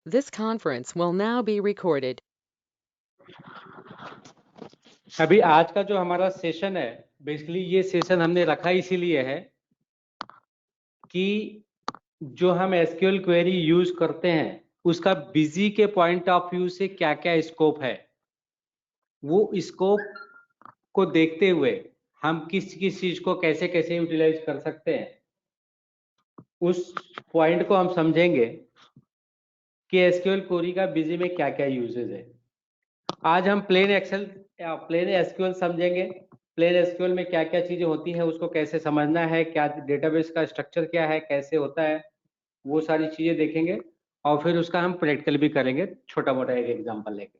This conference will now be recorded. अभी आज का जो हमारा सेशन है, बेसिकली ये सेशन हमने रखा इसीलिए है कि जो हम एसक्यूएल क्वेरी यूज करते हैं उसका बिजी के पॉइंट ऑफ व्यू से क्या क्या स्कोप है, वो स्कोप को देखते हुए हम किस किस चीज को कैसे कैसे यूटिलाइज कर सकते हैं, उस पॉइंट को हम समझेंगे कि एसक्यूएल क्वेरी का बिजी में क्या क्या यूजेज है। आज हम प्लेन एसक्यूएल समझेंगे। प्लेन एसक्यूएल में क्या क्या चीजें होती हैं, उसको कैसे समझना है, क्या डेटाबेस का स्ट्रक्चर क्या है, कैसे होता है, वो सारी चीजें देखेंगे और फिर उसका हम प्रैक्टिकल भी करेंगे, छोटा मोटा एक एग्जांपल लेके।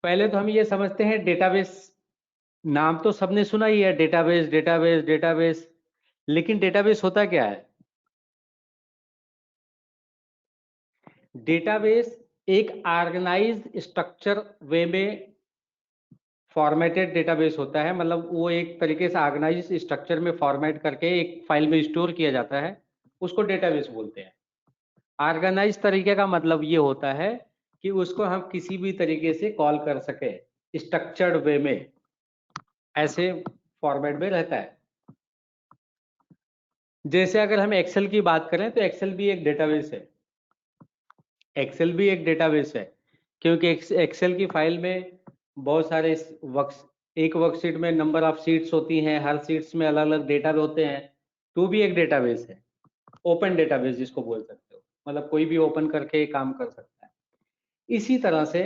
पहले तो हम ये समझते हैं डेटाबेस, नाम तो सबने सुना ही है, डेटाबेस डेटाबेस डेटाबेस। लेकिन डेटाबेस होता क्या है? डेटाबेस एक ऑर्गेनाइज्ड स्ट्रक्चर वे में फॉर्मेटेड डेटाबेस होता है, मतलब वो एक तरीके से ऑर्गेनाइज्ड स्ट्रक्चर में फॉर्मेट करके एक फाइल में स्टोर किया जाता है, उसको डेटाबेस बोलते हैं। ऑर्गेनाइज तरीके का मतलब ये होता है कि उसको हम किसी भी तरीके से कॉल कर सके, स्ट्रक्चर्ड वे में, ऐसे फॉर्मेट में रहता है। जैसे अगर हम एक्सेल की बात करें तो एक्सेल भी एक डेटाबेस है। एक्सेल भी एक डेटाबेस है क्योंकि एक्सेल की फाइल में बहुत सारे वर्क, एक वर्कशीट में नंबर ऑफ सीट्स होती हैं, हर सीट्स में अलग अलग डेटा होते हैं, तो भी एक डेटाबेस है। ओपन डेटाबेस जिसको बोल सकते हो, मतलब कोई भी ओपन करके काम कर सकता है। इसी तरह से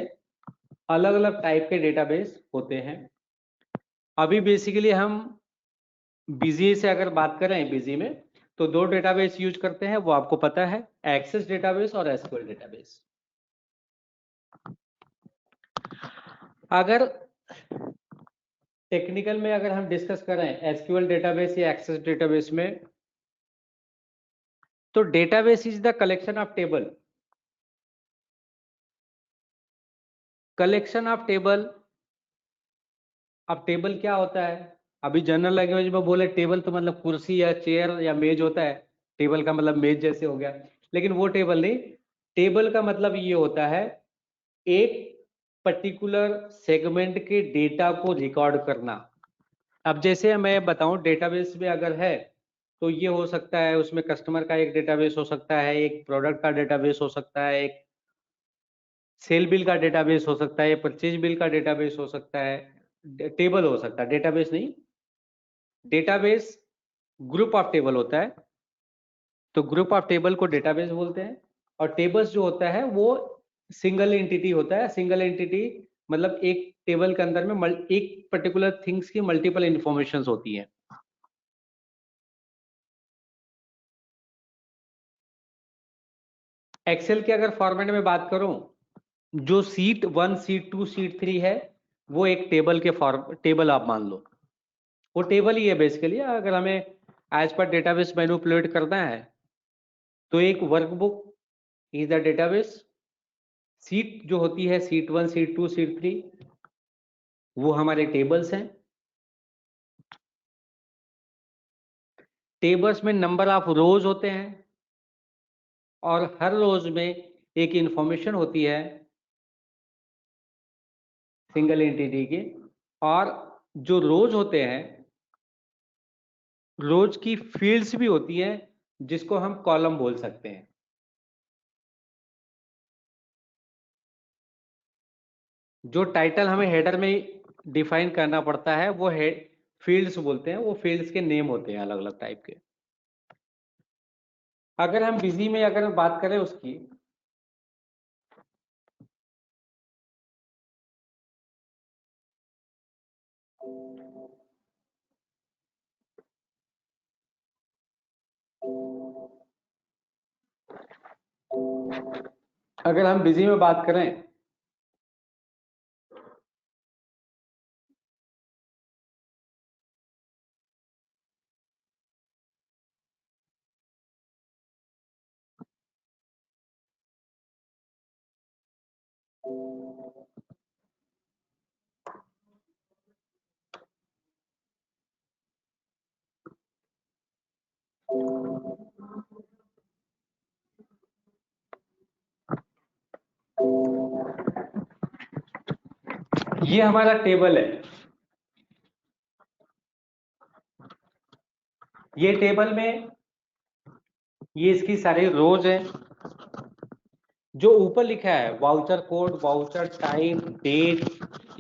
अलग अलग टाइप के डेटाबेस होते हैं। अभी बेसिकली हम बिजी से अगर बात करें, बिजी में तो दो डेटाबेस यूज करते हैं, वो आपको पता है, एक्सेस डेटाबेस और एसक्यूएल डेटाबेस। अगर टेक्निकल में अगर हम डिस्कस करें एसक्यूएल डेटाबेस या एक्सेस डेटाबेस में, तो database is the collection of table, collection of table. अब टेबल क्या होता है? अभी जनरल लैंग्वेज में बोले टेबल तो मतलब कुर्सी या चेयर या मेज होता है, टेबल का मतलब मेज जैसे हो गया, लेकिन वो टेबल नहीं। टेबल का मतलब ये होता है एक पर्टिकुलर सेगमेंट के डेटा को रिकॉर्ड करना। अब जैसे मैं बताऊं, डेटाबेस में अगर है तो ये हो सकता है, उसमें कस्टमर का एक डेटाबेस हो सकता है, एक प्रोडक्ट का डेटाबेस हो सकता है, एक सेल बिल का डेटाबेस हो सकता है, परचेज बिल का डेटाबेस हो सकता है, टेबल हो सकता है, डेटाबेस नहीं। डेटाबेस ग्रुप ऑफ टेबल होता है, तो ग्रुप ऑफ टेबल को डेटाबेस बोलते हैं। और टेबल्स जो होता है वो सिंगल एंटिटी होता है। सिंगल एंटिटी मतलब एक टेबल के अंदर में एक पर्टिकुलर थिंग्स की मल्टीपल इंफॉर्मेशन होती है। एक्सेल के अगर फॉर्मेट में बात करूं, जो सीट 1 सीट 2 सीट 3 है, वो एक टेबल के फॉर्म, टेबल आप मान लो, वो टेबल ही है बेसिकली। अगर हमें एज पर डेटाबेस मैनिपुलेट करना है तो एक workbook is the database. Seat जो होती है, सीट 1 सीट 2 सीट 3, वो हमारे टेबल्स हैं। टेबल्स में नंबर ऑफ रोज होते हैं और हर रोज में एक इंफॉर्मेशन होती है सिंगल एंटिटी की। और जो रोज होते हैं, रोज की फील्ड्स भी होती हैं जिसको हम कॉलम बोल सकते हैं। जो टाइटल हमें हेडर में डिफाइन करना पड़ता है वो फील्ड्स बोलते हैं, वो फील्ड्स के नेम होते हैं अलग अलग टाइप के। अगर हम बिजी में अगर बात करें उसकी, अगर हम बिजी में बात करें ये हमारा टेबल है। ये टेबल में ये इसकी सारी रोज है। जो ऊपर लिखा है voucher code, voucher type, date,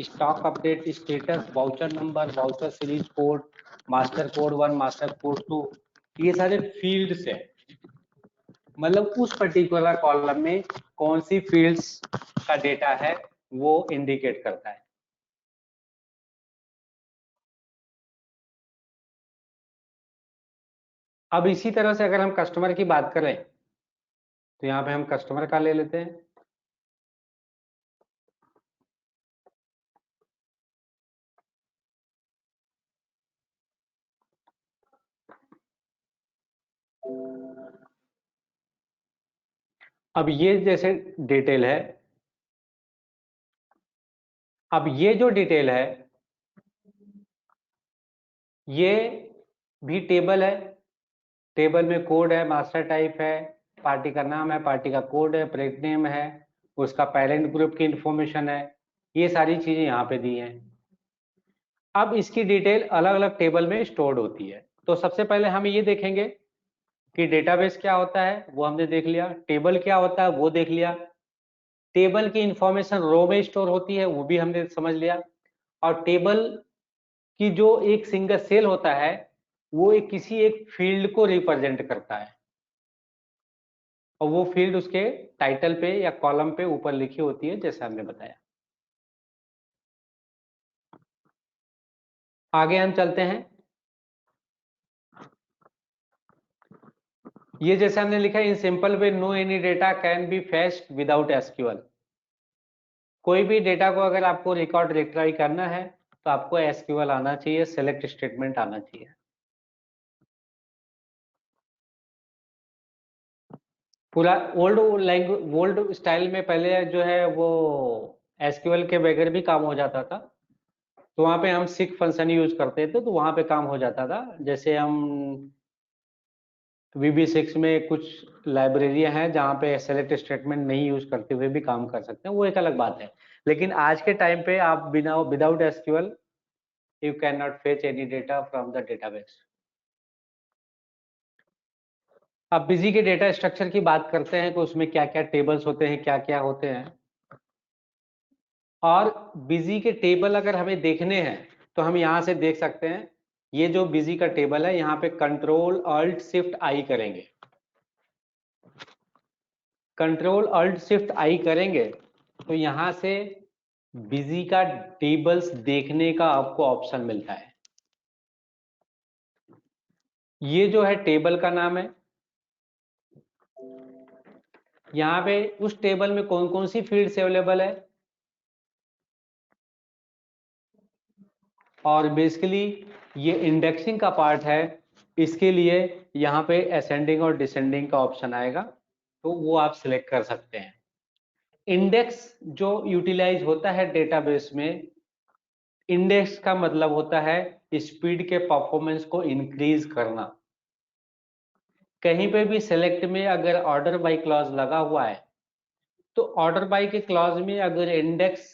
stock update status, voucher number, voucher series code, master code 1, master code 2, ये सारे फील्ड्स है। मतलब उस पर्टिकुलर कॉलम में कौन सी फील्ड्स का डेटा है वो इंडिकेट करता है। अब इसी तरह से अगर हम कस्टमर की बात करें तो यहाँ पे हम कस्टमर का ले लेते हैं। अब ये जैसे डिटेल है, अब ये जो डिटेल है ये भी टेबल है। टेबल में कोड है, मास्टर टाइप है, पार्टी का नाम है, पार्टी का कोड है, प्रेट नेम है, उसका पेरेंट ग्रुप की इंफॉर्मेशन है, ये सारी चीजें यहाँ पे दी हैं। अब इसकी डिटेल अलग अलग टेबल में स्टोर्ड होती है। तो सबसे पहले हम ये देखेंगे कि डेटाबेस क्या होता है, वो हमने देख लिया। टेबल क्या होता है वो देख लिया। टेबल की इंफॉर्मेशन रो में स्टोर होती है वो भी हमने समझ लिया। और टेबल की जो एक सिंगल सेल होता है वो एक किसी एक फील्ड को रिप्रेजेंट करता है, और वो फील्ड उसके टाइटल पे या कॉलम पे ऊपर लिखी होती है जैसे हमने बताया। आगे हम चलते हैं। ये जैसे हमने लिखा है in simple way no any data can be fetched without SQL. कोई भी डेटा को अगर आपको रिकॉर्ड रिट्राई करना है तो आपको एसक्यूएल आना चाहिए, सेलेक्ट स्टेटमेंट आना चाहिए। पूरा ओल्ड लैंग्वेज ओल्ड स्टाइल में पहले जो है वो एसक्यूएल के बगैर भी काम हो जाता था। तो वहां पे हम सिक फंक्शन यूज करते थे तो वहां पे काम हो जाता था। जैसे हम VB6 में कुछ लाइब्रेरियां हैं जहाँ पे सेलेक्ट स्टेटमेंट नहीं यूज करते हुए भी काम कर सकते हैं, वो एक अलग बात है। लेकिन आज के टाइम पे आप बिना without SQL you can not fetch any data from the database. अब बिजी के डेटा स्ट्रक्चर की बात करते हैं तो उसमें क्या क्या टेबल्स होते हैं, क्या क्या होते हैं। और बिजी के टेबल अगर हमें देखने हैं तो हम यहाँ से देख सकते हैं। ये जो बिजी का टेबल है यहाँ पे कंट्रोल अल्ट शिफ्ट आई करेंगे। कंट्रोल अल्ट शिफ्ट आई करेंगे तो यहाँ से बिजी का टेबल्स देखने का आपको ऑप्शन मिलता है। ये जो है टेबल का नाम है। यहाँ पे उस टेबल में कौन कौन सी फील्ड्स अवेलेबल है, और बेसिकली ये इंडेक्सिंग का पार्ट है। इसके लिए यहाँ पे असेंडिंग और डिसेंडिंग का ऑप्शन आएगा तो वो आप सिलेक्ट कर सकते हैं। इंडेक्स जो यूटिलाइज होता है डेटाबेस में, इंडेक्स का मतलब होता है स्पीड के परफॉर्मेंस को इंक्रीज करना। कहीं पे भी सेलेक्ट में अगर ऑर्डर बाय क्लॉज लगा हुआ है तो ऑर्डर बाय के क्लॉज में अगर इंडेक्स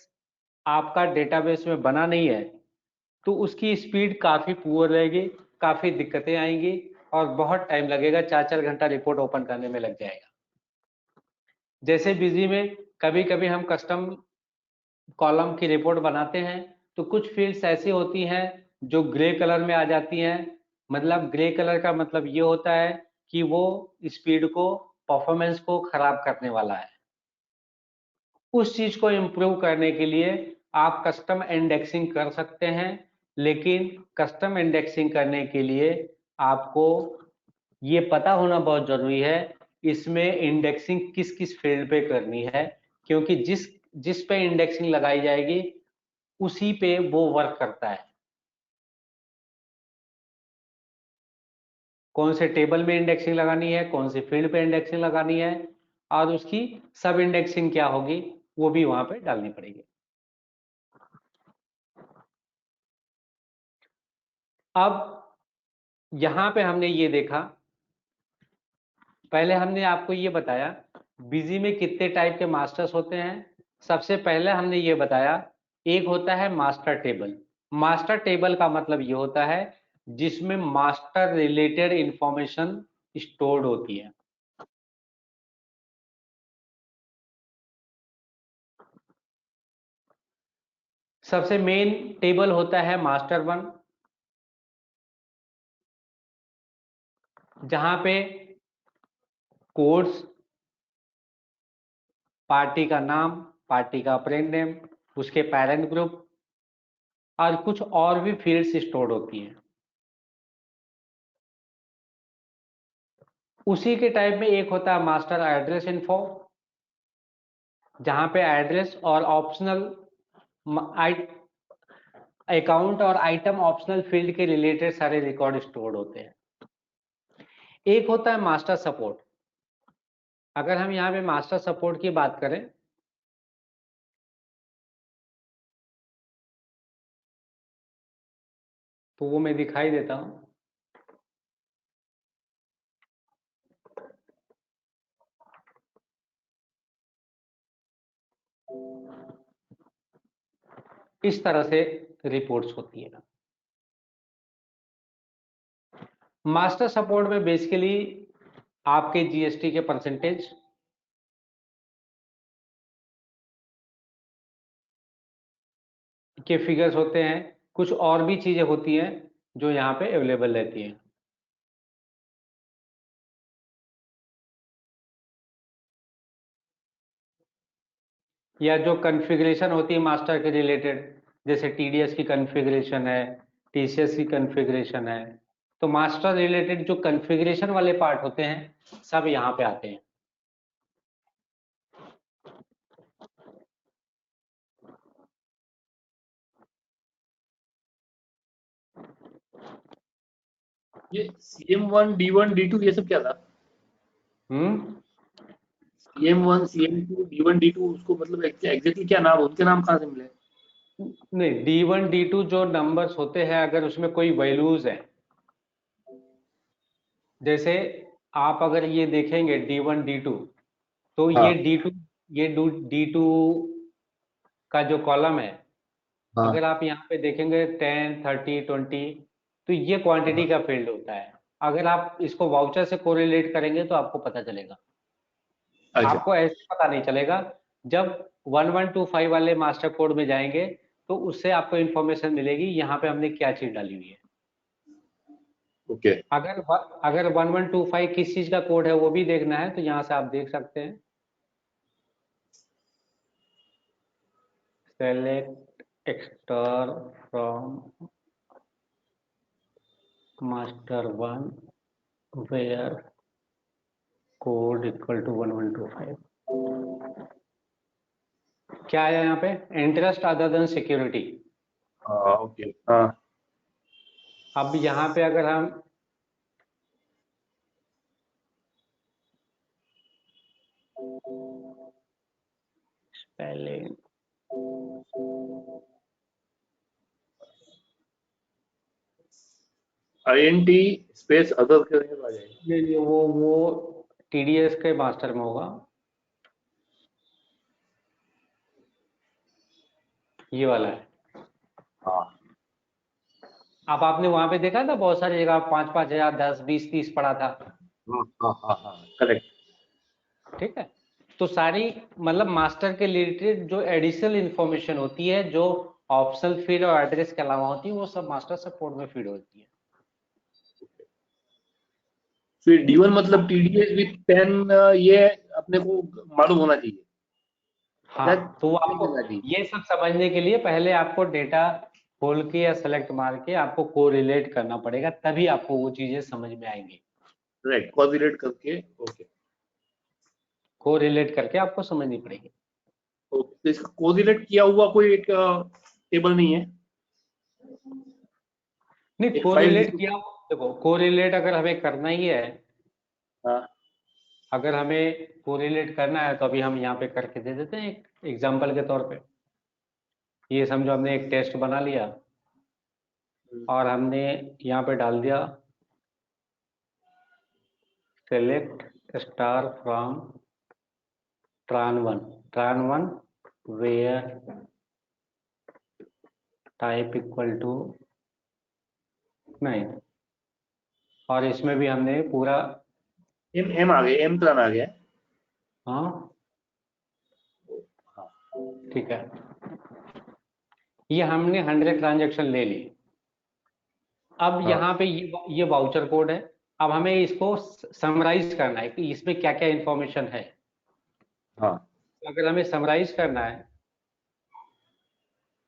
आपका डेटाबेस में बना नहीं है तो उसकी स्पीड काफी पुअर रहेगी, काफी दिक्कतें आएंगी और बहुत टाइम लगेगा, 4-4 घंटा रिपोर्ट ओपन करने में लग जाएगा। जैसे बिजी में कभी कभी हम कस्टम कॉलम की रिपोर्ट बनाते हैं तो कुछ फील्ड्स ऐसी होती हैं जो ग्रे कलर में आ जाती हैं। मतलब ग्रे कलर का मतलब ये होता है कि वो स्पीड को, परफॉर्मेंस को खराब करने वाला है। उस चीज को इम्प्रूव करने के लिए आप कस्टम इंडेक्सिंग कर सकते हैं, लेकिन कस्टम इंडेक्सिंग करने के लिए आपको ये पता होना बहुत जरूरी है इसमें इंडेक्सिंग किस किस फील्ड पे करनी है, क्योंकि जिस जिस पे इंडेक्सिंग लगाई जाएगी उसी पे वो वर्क करता है। कौन से टेबल में इंडेक्सिंग लगानी है, कौन से फील्ड पे इंडेक्सिंग लगानी है, और उसकी सब इंडेक्सिंग क्या होगी वो भी वहां पे डालनी पड़ेगी। अब यहां पे हमने ये देखा, पहले हमने आपको ये बताया बिजी में कितने टाइप के मास्टर्स होते हैं। सबसे पहले हमने ये बताया एक होता है मास्टर टेबल। मास्टर टेबल का मतलब ये होता है जिसमें मास्टर रिलेटेड इंफॉर्मेशन स्टोर्ड होती है। सबसे मेन टेबल होता है मास्टर वन, जहां पे कोड्स, पार्टी का नाम, पार्टी का ब्रांड नेम, उसके पेरेंट ग्रुप और कुछ और भी फील्ड्स स्टोर्ड होती हैं। उसी के टाइप में एक होता है मास्टर एड्रेस इन्फो, जहां पे एड्रेस और ऑप्शनल अकाउंट और आइटम ऑप्शनल फील्ड के रिलेटेड सारे रिकॉर्ड स्टोर्ड होते हैं। एक होता है मास्टर सपोर्ट। अगर हम यहाँ पे मास्टर सपोर्ट की बात करें तो वो मैं दिखाई देता हूं। इस तरह से रिपोर्ट्स होती है। मास्टर सपोर्ट में बेसिकली आपके जीएसटी के परसेंटेज, के फिगर्स होते हैं, कुछ और भी चीजें होती हैं जो यहाँ पे अवेलेबल रहती हैं। या जो कॉन्फ़िगरेशन होती है मास्टर के रिलेटेड, जैसे टीडीएस की कॉन्फ़िगरेशन है, टीसीएस की कॉन्फ़िगरेशन है, तो मास्टर रिलेटेड जो कॉन्फ़िगरेशन वाले पार्ट होते हैं सब यहाँ पे आते हैं। ये CM1 D1 D2 ये सब क्या था? हम्म CM1 CM2 D1 D2 उसको मतलब एग्जैक्टली क्या नाम, उनके नाम कहाँ से मिले? नहीं, D1 D2 जो नंबर्स होते हैं अगर उसमें कोई वैल्यूज है, जैसे आप अगर ये देखेंगे D1 D2, तो हाँ ये D2 का जो कॉलम है, हाँ अगर आप यहाँ पे देखेंगे 10 30 20, तो ये क्वांटिटी हाँ। का फील्ड होता है। अगर आप इसको वाउचर से कोरिलेट करेंगे तो आपको पता चलेगा। अच्छा आपको ऐसे पता नहीं चलेगा। जब 1125 वाले मास्टर कोड में जाएंगे तो उससे आपको इंफॉर्मेशन मिलेगी यहाँ पे हमने क्या चीज डाली हुई है। ओके। अगर 1125 किस चीज का कोड है वो भी देखना है तो यहाँ से आप देख सकते हैं। Select extra from master one where code equal to 1125। क्या है यहाँ पे? Interest other than security. हाँ ओके हाँ। अब यहाँ पे अगर हम पहले INT स्पेस अदर करेंगे तो आ जाएगा। ये वो टीडीएस के मास्टर में होगा, ये वाला है। हाँ अब आपने वहां पे देखा था बहुत सारी जगह 5-5 हजार 10 20 30 पड़ा था। हाँ हाँ हाँ हाँ करेक्ट। ठीक है, तो सारी मतलब मास्टर के रिलेटेड जो एडिशनल इंफॉर्मेशन होती है, जो ऑप्शनल फीड और एड्रेस के अलावा होती है, वो सब मास्टर सपोर्ट में फीड होती है। फिर D1 मतलब TDS विथ 10 ये अपने को मालूम होना चाहिए। हाँ, तो क्या आपको करना चाहिए? ये सब समझने के लिए पहले आपको डेटा खोल के या सेलेक्ट मार के आपको कोरिलेट करना पड़ेगा, तभी आपको वो चीजें समझ में आएंगी। राइट कोरिलेट करके ओके। कोरिलेट करके आपको समझनी पड़ेगी। ओके तो इसका कोरिलेट किया हुआ कोई एक टेबल नहीं है? नहीं, एक फाइल कोरिलेट जिसको किया, देखो कोरिलेट अगर हमें करना ही है, हाँ अगर हमें कोरिलेट करना है तो अभी हम यहाँ पे करके दे देते हैं एक एग्जांपल के तौर पे। ये समझो हमने एक टेस्ट बना लिया और हमने यहाँ पे डाल दिया select star from tran one where type equal to 9, और इसमें भी हमने पूरा एम आ गया, एम प्लान आ गया। हाँ ठीक है, ये हमने 100 ट्रांजैक्शन ले ली। अब हाँ। यहाँ पे ये वाउचर कोड है। अब हमें इसको समराइज करना है कि इसमें क्या क्या इंफॉर्मेशन है। हाँ। अगर हमें समराइज करना है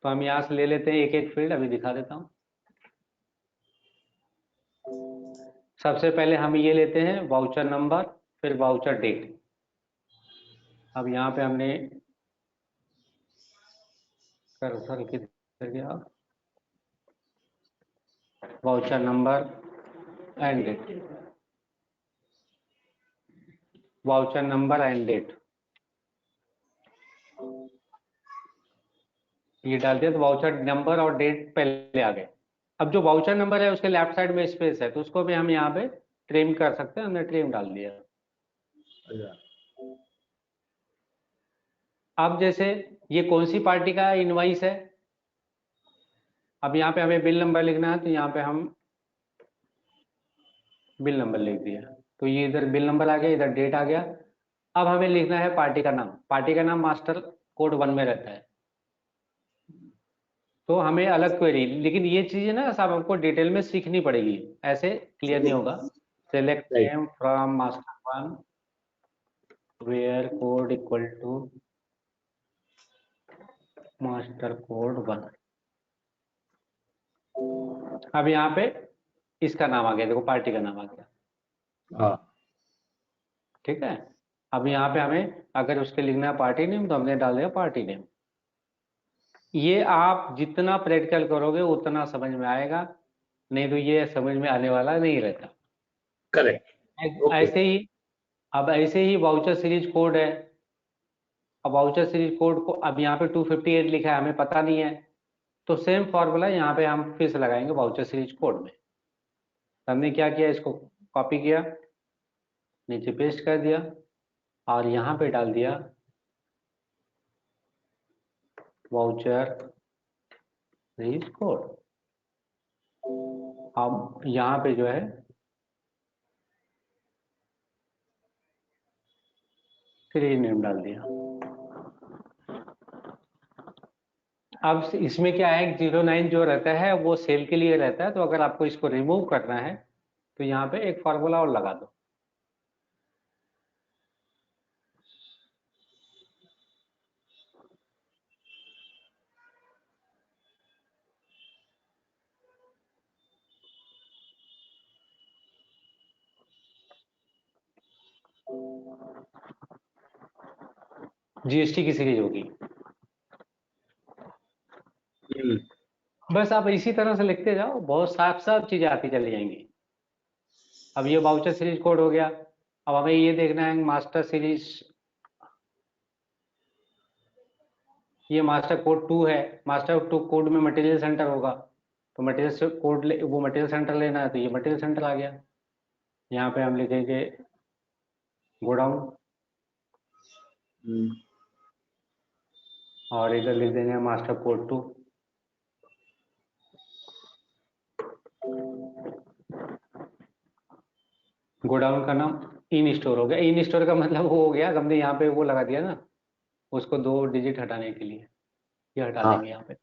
तो हम यहाँ से ले लेते हैं एक एक फील्ड, अभी दिखा देता हूँ। सबसे पहले हम ये लेते हैं वाउचर नंबर, फिर वाउचर डेट। अब यहाँ पे हमने कर्सर किधर गया, voucher number and date, voucher number and date ये डाल दिया, तो वाउचर नंबर और डेट पहले आ गए। अब जो वाउचर नंबर है उसके लेफ्ट साइड में स्पेस है, तो उसको भी हम यहाँ पे ट्रिम कर सकते हैं, हमने ट्रिम डाल दिया। अब जैसे ये कौन सी पार्टी का इनवाइस है, अब यहाँ पे हमें बिल नंबर लिखना है, तो यहाँ पे हम बिल नंबर लिख दिया, तो ये इधर बिल नंबर आ गया, इधर डेट आ गया। अब हमें लिखना है पार्टी का नाम। पार्टी का नाम मास्टर कोड 1 में रहता है, तो हमें अलग क्वेरी, लेकिन ये चीजें ना सब आपको डिटेल में सीखनी पड़ेगी, ऐसे क्लियर नहीं होगा। Select Right. Name from master 1 where code equal to master code 1। अब यहाँ पे इसका नाम आ गया, देखो पार्टी का नाम आ गया, हाँ। ठीक है। अब यहाँ पे हमें अगर उसके लिखना है पार्टी नेम, तो हमने डाल दिया पार्टी नेम। ये आप जितना प्रैक्टिकल करोगे उतना समझ में आएगा, नहीं तो ये समझ में आने वाला नहीं रहता। करेक्ट। ओके। ऐसे ही, अब ऐसे ही वाउचर सीरीज कोड है। अब वाउचर सीरीज कोड को अब यहाँ पे 258 लिखा है, हमें पता नहीं है, तो सेम फॉर्मूला यहाँ पे हम फिर से लगाएंगे वाउचर सीरीज कोड में। हमने क्या किया, इसको कॉपी किया, नीचे पेस्ट कर दिया, और यहाँ पे डाल दिया वाउचर सीरीज कोड। अब यहाँ पे जो है सीरीज नेम डाल दिया। अब इसमें क्या है, 09 जो रहता है वो सेल के लिए रहता है, तो अगर आपको इसको रिमूव करना है तो यहाँ पे एक फार्मूला और लगा दो। जीएसटी की सीरीज होगी। बस आप इसी तरह से लिखते जाओ, बहुत साफ साफ चीजें आती चली जाएंगी। अब ये वाउचर सीरीज कोड हो गया। अब हमें ये देखना है मास्टर सीरीज, ये मास्टर कोड 2 है, मास्टर 2 कोड में मटेरियल सेंटर होगा, तो मटेरियल कोड वो मटेरियल सेंटर लेना है, तो ये मटेरियल सेंटर आ गया। यहाँ पे हम लिखेंगे गोडाउन, और इधर लिख देंगे मास्टर कोड 2। गोडाउन का नाम इन स्टोर हो गया। इन स्टोर का मतलब वो हो गया, हमने यहाँ पे वो लगा दिया ना, उसको 2 डिजिट हटाने के लिए, ये हटा हाँ। देंगे यहाँ पे।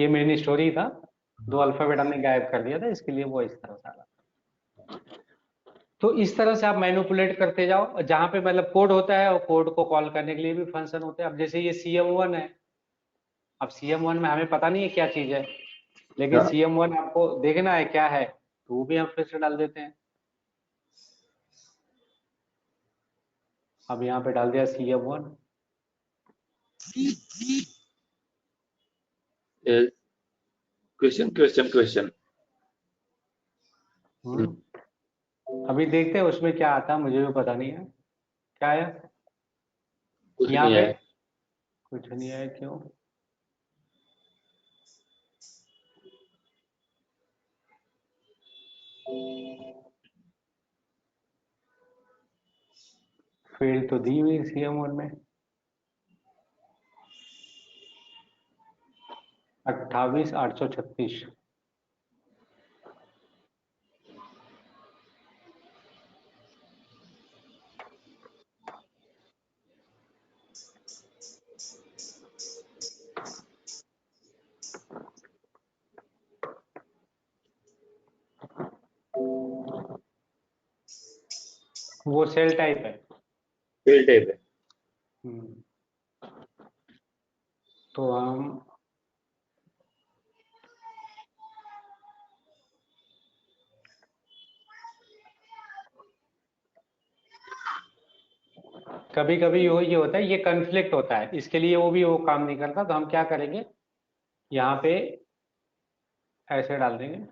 ये मेन स्टोरी था, 2 अल्फाबेट हमने गायब कर दिया था, इसके लिए वो इस तरह से आ रहा। तो इस तरह से आप मैनिपुलेट करते जाओ, जहां पे मतलब कोड होता है, और कोड को कॉल करने के लिए भी फंक्शन होते हैं। अब जैसे ये CM1 है, अब CM1 में हमें पता नहीं है क्या चीज है, लेकिन हाँ। CM1 आपको देखना है क्या है, तो वो भी हम फिर से डाल देते हैं। अब यहाँ पे डाल दिया CM1। Question question question. अभी देखते हैं उसमें क्या आता है, मुझे भी पता नहीं है क्या है। कुछ यहाँ नहीं पे है। कुछ नहीं है, क्यों? फील्ड तो दी हुई CM1 में। 28,836। वो सेल टाइप है। सेल टाइप है। तो हम कभी कभी ये होता है, ये कन्फ्लिक्ट होता है, इसके लिए वो काम नहीं करता, तो हम क्या करेंगे, यहाँ पे ऐसे डाल देंगे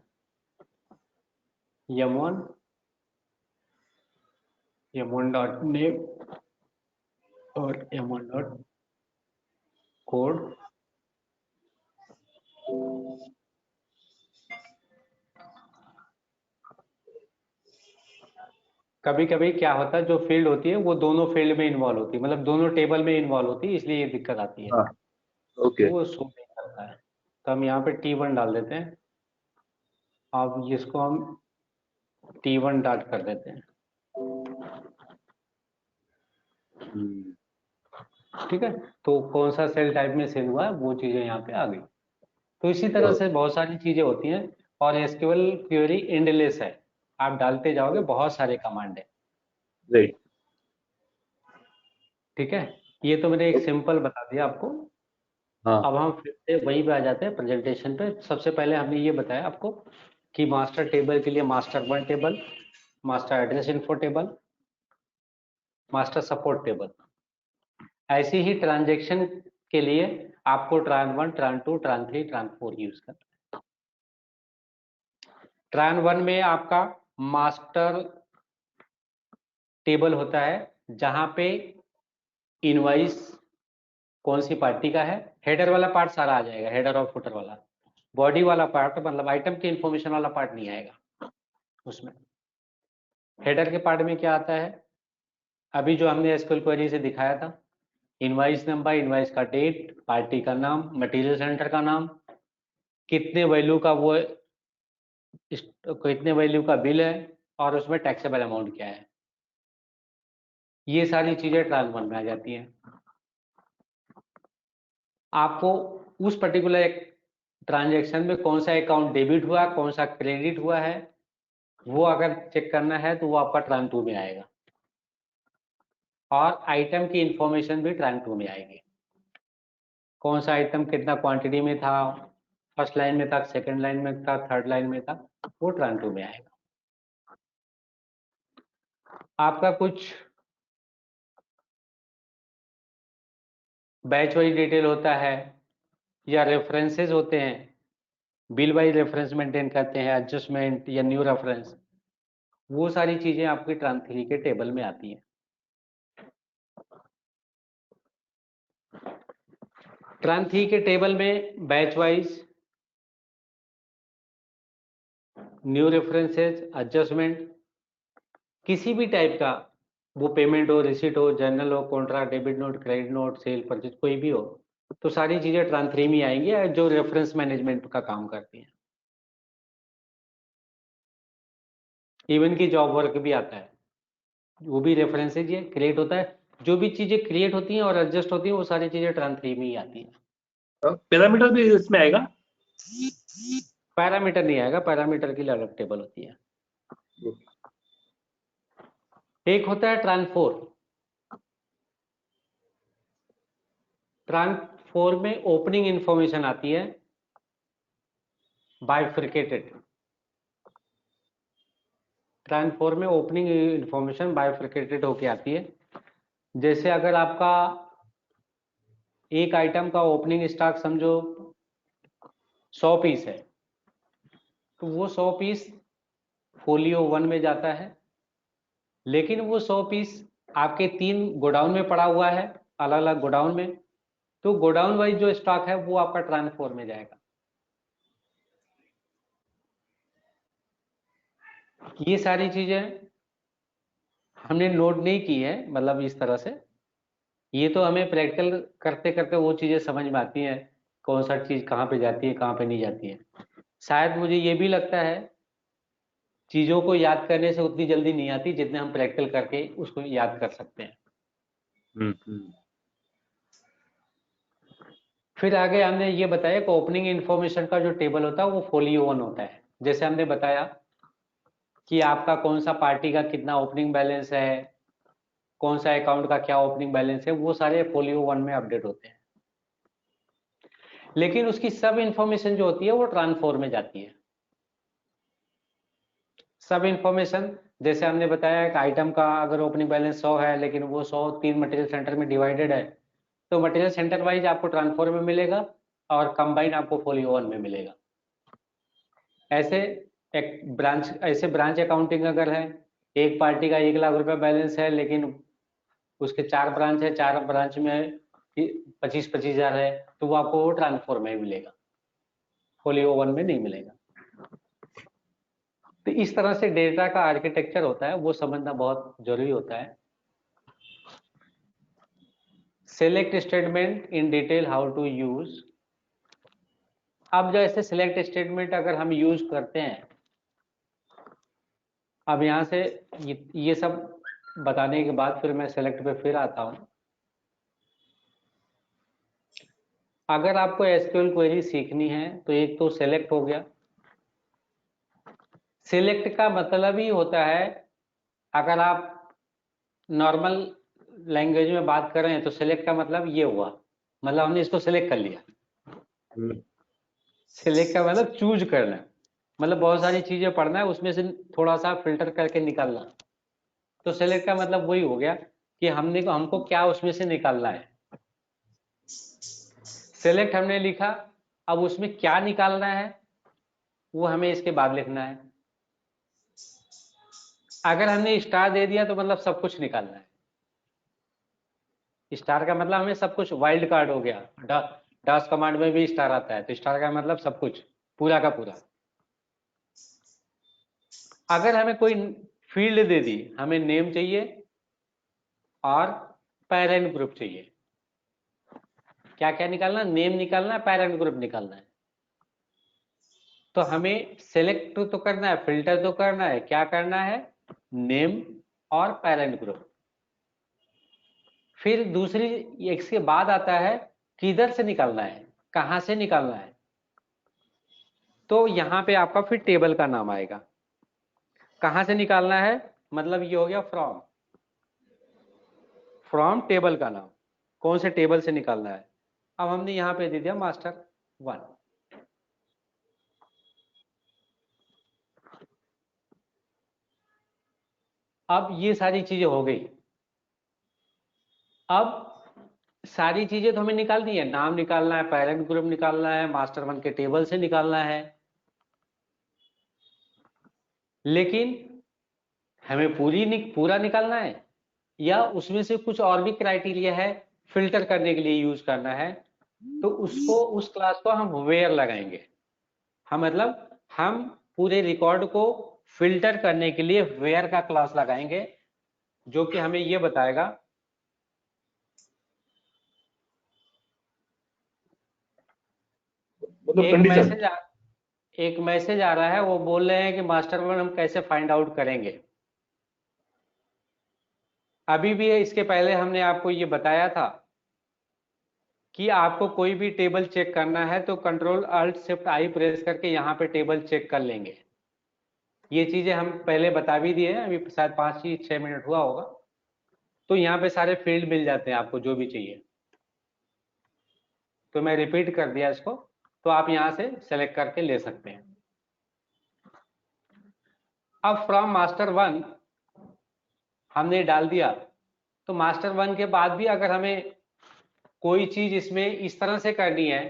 m1 डॉट नेम और m1 डॉट कोड। कभी कभी क्या होता है, जो फील्ड होती है वो दोनों फील्ड में इन्वॉल्व होती है, मतलब दोनों टेबल में इन्वॉल्व होती है, इसलिए ये दिक्कत आती है। हाँ, ओके। वो शो नहीं करता है। तो हम यहाँ पे T1 डाल देते हैं। अब इसको हम T1 डॉट कर देते हैं। ठीक है, तो कौन सा सेल टाइप में सेल हुआ है वो चीजें यहाँ पे आ गई। तो इसी तरह से बहुत सारी चीजें होती हैं, और एसक्यूएल क्वेरी एंडलेस है, आप डालते जाओगे, बहुत सारे कमांड है। राइट। ठीक है, ये तो मैंने एक सिंपल बता दिया आपको। हाँ। अब हम फिर से वहीं पे आ जाते हैं प्रेजेंटेशन पे। सबसे पहले हमने ये बताया आपको कि मास्टर टेबल के लिए master 1 table, master address info table, master support table. ऐसे ही ट्रांजैक्शन के लिए आपको tran1, tran2, tran3, tran4 use करना है। tran1 में आपका मास्टर टेबल होता है, जहां पे इनवाइस कौन सी पार्टी का है, हेडर वाला पार्ट सारा आ जाएगा, हेडर और फुटर वाला। बॉडी वाला पार्ट मतलब आइटम के इंफॉर्मेशन वाला पार्ट नहीं आएगा उसमें। हेडर के पार्ट में क्या आता है, अभी जो हमने एसक्यूएल क्वेरी से दिखाया था, इनवाइस नंबर, इनवाइस का डेट, पार्टी का नाम, मटेरियल सेंटर का नाम, कितने वैल्यू का वो, कितने वैल्यू का बिल है, और उसमें टैक्सेबल अमाउंट क्या है। ये सारी चीजें ट्रांसफर में आ जाती हैं। आपको उस पर्टिकुलर ट्रांजैक्शन में कौन सा अकाउंट डेबिट हुआ, कौन सा क्रेडिट हुआ है, वो अगर चेक करना है तो वो आपका ट्रांस2 में आएगा, और आइटम की इंफॉर्मेशन भी ट्रांस2 में आएगी। कौन सा आइटम कितना क्वांटिटी में था, फर्स्ट लाइन में था, सेकंड लाइन में था, थर्ड लाइन में था, वो ट्रांस2 में आएगा। आपका कुछ बैच वाइज डिटेल होता है, या रेफरेंसेस होते हैं, बिल वाइज रेफरेंस मेंटेन करते हैं, एडजस्टमेंट या न्यू रेफरेंस, वो सारी चीजें आपकी ट्रांस3 के टेबल में आती हैं। ट्रांस3 के टेबल में batch wise, new references, adjustment, किसी भी टाइप का, वो पेमेंट हो, रिसीट हो, जर्नल हो, contract, debit note, credit note, cell purchase, कोई भी हो, तो सारी चीजें ट्रांस3 में आएंगी, जो रेफरेंस मैनेजमेंट का काम करती हैं। इवन की जॉब वर्क भी आता है, वो भी रेफरेंसेज ये क्रिएट होता है। जो भी चीजें क्रिएट होती हैं और एडजस्ट होती हैं, वो सारी चीजें ट्रांस3 में ही आती हैं। पैरामीटर भी इसमें आएगा? पैरामीटर नहीं आएगा, पैरामीटर के लिए अलग टेबल होती है। एक होता है ट्रांसफोर। ट्रांसफोर में ओपनिंग इंफॉर्मेशन आती है बाइफरकेटेड। ट्रांसफोर में ओपनिंग इंफॉर्मेशन बाइफरकेटेड होके आती है। जैसे अगर आपका एक आइटम का ओपनिंग स्टॉक समझो 100 पीस है, तो वो 100 पीस फोलियो 1 में जाता है, लेकिन वो 100 पीस आपके 3 गोडाउन में पड़ा हुआ है, अलग अलग गोडाउन में, तो गोडाउन वाइज जो स्टॉक है वो आपका ट्रांसफोर में जाएगा। ये सारी चीजें हमने नोट नहीं की है, मतलब इस तरह से, ये तो हमें प्रैक्टिकल करते करते वो चीजें समझ में आती हैं। कौन सा चीज कहाँ पे जाती है कहाँ पे नहीं जाती है। शायद मुझे ये भी लगता है चीजों को याद करने से उतनी जल्दी नहीं आती जितने हम प्रैक्टिकल करके उसको याद कर सकते हैं। फिर आगे हमने ये बताया कि ओपनिंग इन्फॉर्मेशन का जो टेबल होता है वो फोलियो 1 होता है। जैसे हमने बताया कि आपका कौन सा पार्टी का कितना ओपनिंग बैलेंस है, कौन सा अकाउंट का क्या ओपनिंग बैलेंस है, वो सारे फोलियो 1 में अपडेट होते हैं। लेकिन उसकी सब इंफॉर्मेशन जो होती है वो ट्रांसफॉर में जाती है। सब इंफॉर्मेशन जैसे हमने बताया कि आइटम का अगर ओपनिंग बैलेंस 100 है लेकिन वो 100 3 मटेरियल सेंटर में डिवाइडेड है, तो मटेरियल सेंटर वाइज आपको ट्रांसफॉर में मिलेगा और कंबाइन आपको फोलियो 1 में मिलेगा। ऐसे ब्रांच अकाउंटिंग अगर है, एक पार्टी का 1 लाख रुपए बैलेंस है लेकिन उसके 4 ब्रांच है, 4 ब्रांच में 25-25 हजार है, तो वो आपको ट्रांसफॉर में मिलेगा, फोलियो 1 में नहीं मिलेगा। तो इस तरह से डेटा का आर्किटेक्चर होता है, वो समझना बहुत जरूरी होता है। Select statement in detail how to use. अब जैसे सिलेक्ट स्टेटमेंट अगर हम यूज करते हैं, अब यहां से ये सब बताने के बाद फिर मैं सेलेक्ट पे फिर आता हूं। अगर आपको एसक्यूएल क्वेरी सीखनी है तो एक तो सेलेक्ट हो गया। सिलेक्ट का मतलब ही होता है, अगर आप नॉर्मल लैंग्वेज में बात कर रहे हैं तो सिलेक्ट का मतलब ये हुआ, मतलब हमने इसको सिलेक्ट कर लिया। सिलेक्ट का मतलब चूज करना, मतलब बहुत सारी चीजें पढ़ना है उसमें से थोड़ा सा फिल्टर करके निकालना। तो सिलेक्ट का मतलब वही हो गया कि हमको क्या उसमें से निकालना है। सिलेक्ट हमने लिखा, अब उसमें क्या निकालना है वो हमें इसके बाद लिखना है। अगर हमने स्टार दे दिया तो मतलब सब कुछ निकालना है। स्टार का मतलब हमें सब कुछ, वाइल्ड कार्ड हो गया, डास कमांड में भी स्टार आता है, तो स्टार का मतलब सब कुछ, पूरा का पूरा। अगर हमें कोई फील्ड दे दी, हमें नेम चाहिए और पेरेंट ग्रुप चाहिए। क्या क्या निकालना, नेम निकालना है, पेरेंट ग्रुप निकालना है। तो हमें सेलेक्ट तो करना है, फिल्टर तो करना है, क्या करना है, नेम और पेरेंट ग्रुप। फिर दूसरी इसके बाद आता है किधर से निकालना है, कहां से निकालना है। तो यहां पे आपका फिर टेबल का नाम आएगा। कहां से निकालना है मतलब ये हो गया फ्रॉम टेबल का नाम, कौन से टेबल से निकालना है। अब हमने यहां पे दे दिया मास्टर 1। अब ये सारी चीजें हो गई। अब सारी चीजें तो हमें निकालनी है, नाम निकालना है, पेरेंट ग्रुप निकालना है, मास्टर 1 के टेबल से निकालना है। लेकिन हमें पूरा निकालना है या उसमें से कुछ और भी क्राइटेरिया है फिल्टर करने के लिए यूज करना है, तो उसको उस क्लास को हम वेयर लगाएंगे। हम मतलब हम पूरे रिकॉर्ड को फिल्टर करने के लिए वेयर का क्लास लगाएंगे, जो कि हमें ये बताएगा मतलब एक कंडीशन। मैसेज आ रहा है, वो बोल रहे हैं कि मास्टर 1 हम कैसे फाइंड आउट करेंगे। अभी भी इसके पहले हमने आपको ये बताया था कि आपको कोई भी टेबल चेक करना है तो control alt shift I press करके यहाँ पे टेबल चेक कर लेंगे। ये चीजें हम पहले बता भी दिए हैं, अभी शायद 5-6 मिनट हुआ होगा। तो यहाँ पे सारे फील्ड मिल जाते हैं आपको जो भी चाहिए, तो मैं रिपीट कर दिया इसको, तो आप यहाँ से सेलेक्ट करके ले सकते हैं। अब फ्रॉम मास्टर 1 हमने डाल दिया, तो मास्टर 1 के बाद भी अगर हमें कोई चीज इसमें इस तरह से करनी है,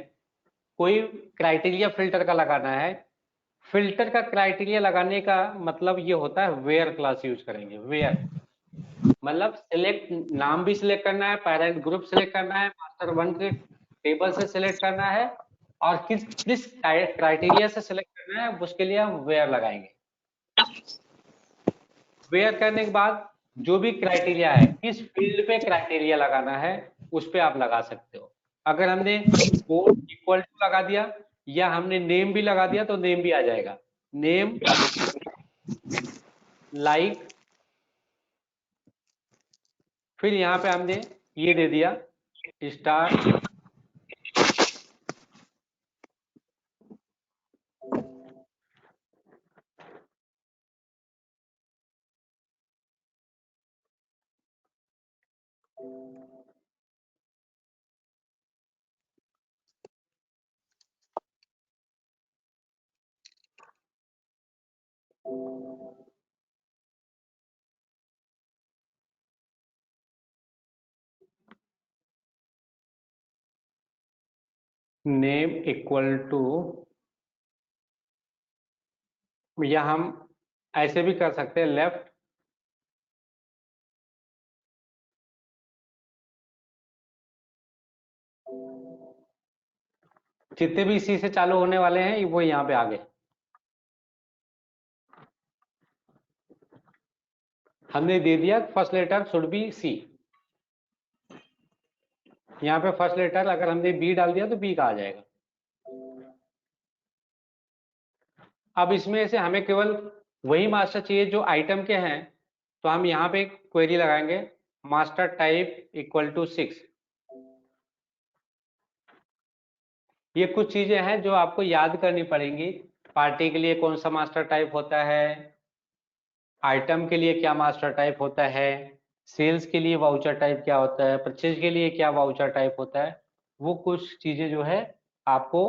कोई क्राइटेरिया फिल्टर का लगाना है, फिल्टर का क्राइटेरिया लगाने का मतलब ये होता है वेयर क्लास यूज करेंगे। वेयर मतलब सिलेक्ट, नाम भी सिलेक्ट करना है, पेरेंट ग्रुप सिलेक्ट करना है, मास्टर 1 के टेबल से सिलेक्ट करना है, और किस किस क्राइटेरिया से सिलेक्ट करना है उसके लिए हम वेयर लगाएंगे। वेयर करने के बाद जो भी क्राइटेरिया है, किस फील्ड पे क्राइटेरिया लगाना है उस पे आप लगा सकते हो। अगर हमने कोड इक्वल टू लगा दिया या हमने नेम भी लगा दिया तो नेम भी आ जाएगा, नेम लाइक, फिर यहाँ पे हमने ये दे दिया स्टार नेम इक्वल टू, या हम ऐसे भी कर सकते हैं लेफ्ट जितने भी सी से चालू होने वाले हैं वो यहाँ पे आ गए। हमने दे दिया first letter should be C, यहाँ पे फर्स्ट लेटर अगर हमने बी डाल दिया तो बी का आ जाएगा। अब इसमें से हमें केवल वही मास्टर चाहिए जो आइटम के हैं, तो हम यहाँ पे क्वेरी लगाएंगे मास्टर टाइप इक्वल टू 6। ये कुछ चीजें हैं जो आपको याद करनी पड़ेंगी। पार्टी के लिए कौन सा मास्टर टाइप होता है, आइटम के लिए क्या मास्टर टाइप होता है, सेल्स के लिए वाउचर टाइप क्या होता है, परचेज के लिए क्या वाउचर टाइप होता है, वो कुछ चीजें जो है आपको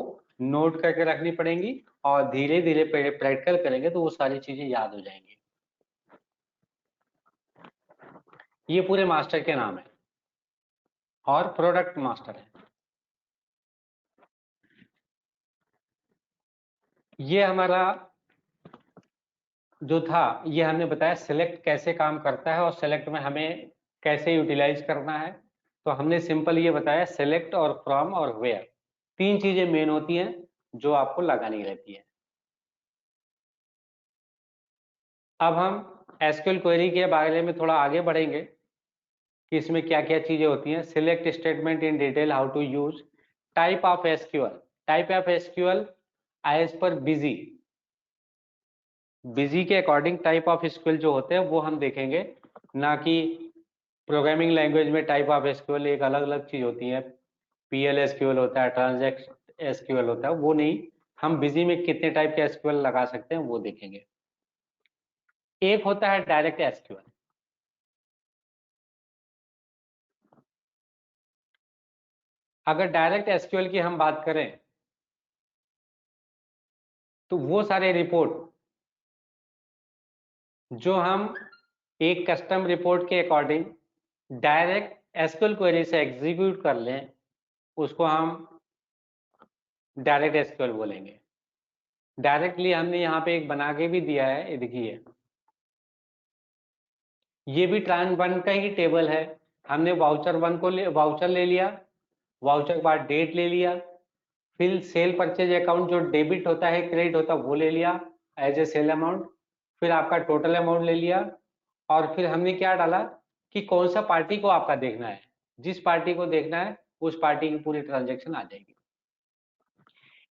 नोट करके रखनी पड़ेंगी और धीरे धीरे प्रैक्टिकल करेंगे तो वो सारी चीजें याद हो जाएंगी। ये पूरे मास्टर के नाम है और प्रोडक्ट मास्टर है। ये हमारा जो था ये हमने बताया सिलेक्ट कैसे काम करता है और सिलेक्ट में हमें कैसे यूटिलाइज करना है। तो हमने सिंपल ये बताया सिलेक्ट और फ्रॉम और वेयर, तीन चीजें मेन होती हैं जो आपको लगानी रहती है। अब हम एसक्यूएल क्वेरी के बारे में थोड़ा आगे बढ़ेंगे कि इसमें क्या क्या चीजें होती हैं। Select statement in detail, how to use, type of SQL, type of SQL as per Busy, Busy के अकॉर्डिंग टाइप ऑफ एसक्यूएल जो होते हैं वो हम देखेंगे, ना कि प्रोग्रामिंग लैंग्वेज में टाइप ऑफ एसक्यूएल एक अलग अलग चीज होती है, पीएल एसक्यूएल होता है, ट्रांजैक्ट एसक्यूएल होता है, वो नहीं, हम बिजी में कितने टाइप के एसक्यूएल लगा सकते हैं वो देखेंगे। एक होता है डायरेक्ट एसक्यूएल, अगर डायरेक्ट एसक्यूएल की हम बात करें तो वो सारे रिपोर्ट जो हम एक कस्टम रिपोर्ट के अकॉर्डिंग डायरेक्ट एसक्यूएल क्वेरी से एग्जीक्यूट कर लें उसको हम डायरेक्ट एसक्यूएल बोलेंगे। डायरेक्टली हमने यहाँ पे एक बना के भी दिया है, ये देखिए, ये भी ट्रांस वन का ही टेबल है। हमने वाउचर वन को वाउचर ले लिया, वाउचर के बाद डेट ले लिया, फिर सेल परचेज अकाउंट जो डेबिट होता है क्रेडिट होता है वो ले लिया एज ए सेल अमाउंट, फिर आपका टोटल अमाउंट ले लिया, और फिर हमने क्या डाला कि कौन सा पार्टी को आपका देखना है, जिस पार्टी को देखना है उस पार्टी की पूरी ट्रांजेक्शन आ जाएगी।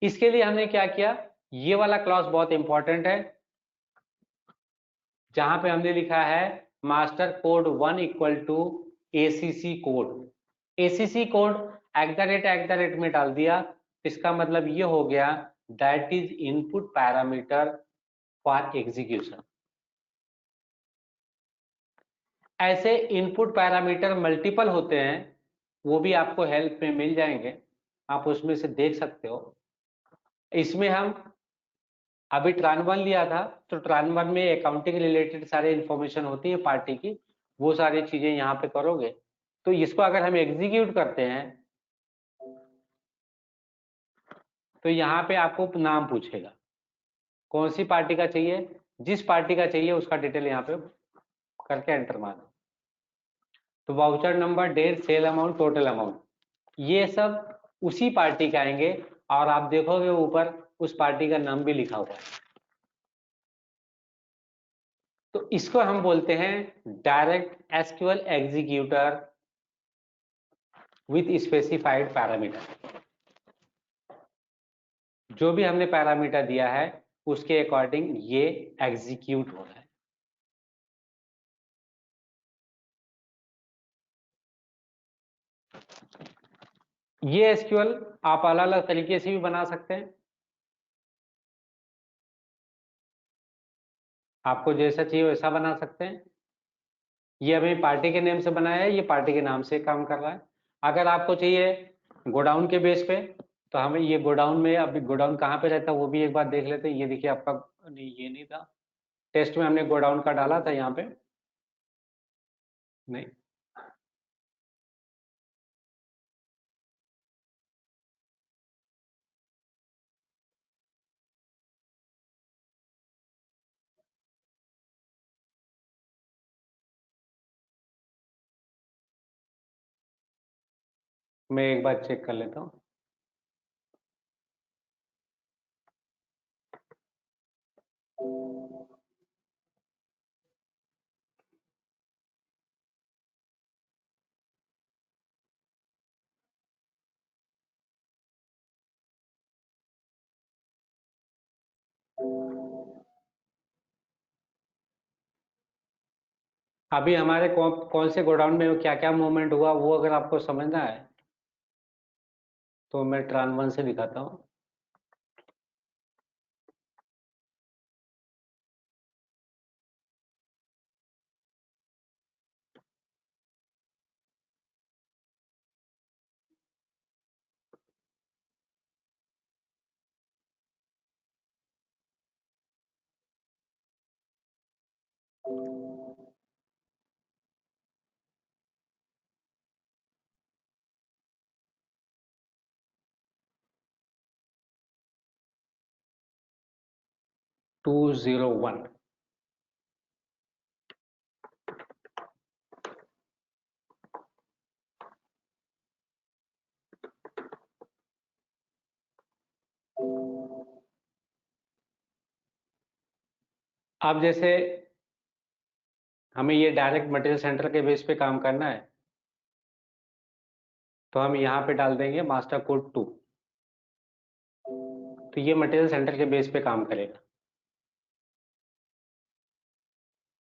इसके लिए हमने क्या किया, ये वाला क्लॉज बहुत इंपॉर्टेंट है जहां पे हमने लिखा है master code 1 equal to ACC code, ACC code at the rate में डाल दिया, इसका मतलब ये हो गया that is input parameter for execution. ऐसे इनपुट पैरामीटर मल्टीपल होते हैं, वो भी आपको हेल्प में मिल जाएंगे, आप उसमें से देख सकते हो। इसमें हम अभी ट्रान वन लिया था तो ट्रान वन में अकाउंटिंग रिलेटेड सारे इंफॉर्मेशन होती है पार्टी की, वो सारी चीजें यहाँ पे करोगे। तो इसको अगर हम एग्जीक्यूट करते हैं तो यहाँ पे आपको नाम पूछेगा कौन सी पार्टी का चाहिए, जिस पार्टी का चाहिए उसका डिटेल यहाँ पे करके एंटर मारो। तो voucher number, date, sale amount, total amount, ये सब उसी पार्टी का आएंगे और आप देखोगे ऊपर उस पार्टी का नाम भी लिखा हुआ है। तो इसको हम बोलते हैं direct SQL executor with specified parameter. जो भी हमने पैरामीटर दिया है उसके अकॉर्डिंग ये एग्जीक्यूट हो रहा है। ये एसक्यूएल आप अलग अलग तरीके से भी बना सकते हैं, आपको जैसा चाहिए वैसा बना सकते हैं। ये हमें पार्टी के नेम से बनाया है, ये पार्टी के नाम से काम कर रहा है। अगर आपको चाहिए गोडाउन के बेस पे तो हमें ये गोडाउन में, अभी गोडाउन कहाँ पे रहता है वो भी एक बार देख लेते हैं। ये देखिए आपका, नहीं ये नहीं था, टेस्ट में हमने गोडाउन का डाला था, यहाँ पे नहीं। मैं एक बार चेक कर लेता हूँ। अभी हमारे कौन से गोडाउन में क्या क्या मूवमेंट हुआ वो अगर आपको समझना है तो मैं ट्रान 1 से दिखाता हूँ। टू 201 अब जैसे हमें ये डायरेक्ट मटेरियल सेंटर के बेस पे काम करना है तो हम यहाँ पे डाल देंगे मास्टर कोड 2, तो ये मटेरियल सेंटर के बेस पे काम करेगा।